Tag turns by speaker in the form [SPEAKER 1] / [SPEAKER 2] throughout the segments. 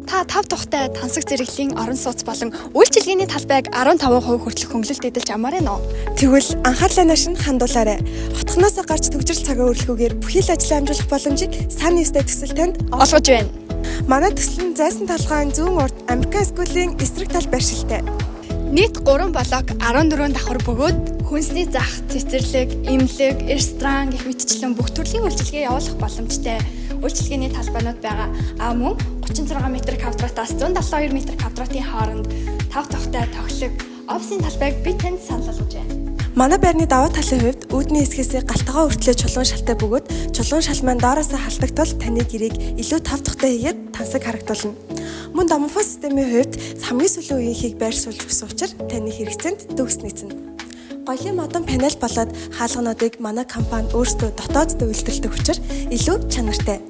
[SPEAKER 1] Та 5 тухтай тансаг зэрэглэлийн орон сууц болон үйлчилгээний талбайг 15% хүртэлх хөнгөлөлт эдэлж амаар байна уу?
[SPEAKER 2] Тэгвэл анхаарлаа нь хандуулаарай. Хотхноосоо гарч төгжрөл цагаа өргөхгүйгээр бүхий л ажлаа амжуулах боломжийг Sun News төсөл танд
[SPEAKER 1] Олгож байна.
[SPEAKER 2] манай төсөл нь зайсан талхайн зүүн урд Американ скуулийн эсрэг тал байршилтай.
[SPEAKER 1] Нийт 3 блок 14 давхар бөгөөд хүнсний зах, цэцэрлэг, эмнэлэг, ресторан гэх мэтчлэн бүх төрлийн үйлчилгээ явуулах боломжтой үйлчилгээний талбайнууд байгаа. Мөн 36 м2-аас 172 м2-ийн хооронд 5 тухтай тоглог офисын талбайг бид танд санал болгож байна.
[SPEAKER 2] Манай байрны даваа талын хувьд үүдний хэсгээс галтгоо өртлөө чулуун шалтай бөгөөд чулуун шал маань доороос халдаг тул таны гэрээг илүү 5 тухтай хийгээд тансаг харагдуулна. Мөн домофон системийн хувьд хамгийн сүүлийн үеийнхийг байршуулж өгсөн учраас таны хэрэгцээнд төгс нийцнэ. Гоёлын модон панел болоод хаалгануудыг манай компани өөрсдөө дотооддоо үйлдвэрлэдэг учраас илүү чанартай.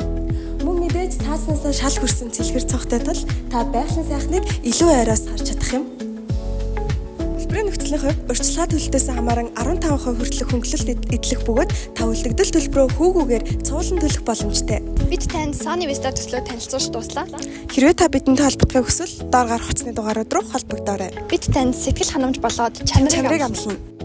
[SPEAKER 2] Мөн мэдээж тааснасаа шал хүрсэн цэлгэр цогтой тул та байгалийн сайхныг илүү ойроос харж чадах юм. Төлбөрийн нөхцөлийн хувьд урьдчилгаа төлөлтөөс хамааран 15% хүртэлх хөнгөлөлт эдлэх бөгөөд та үлдэгдэл төлбөрөө хүүгүүгээр цуулан төлөх боломжтой.
[SPEAKER 1] Бид танд Sunny Vista төслөө танилцуулж дуслаа.
[SPEAKER 2] Хэрвээ та бидэнтэй холбогдохыг хүсвэл доор гарах утасны дугаарууд руу холбогдоорой.
[SPEAKER 1] Бид танд сэтгэл ханамж болоод чанарыг
[SPEAKER 2] амлана.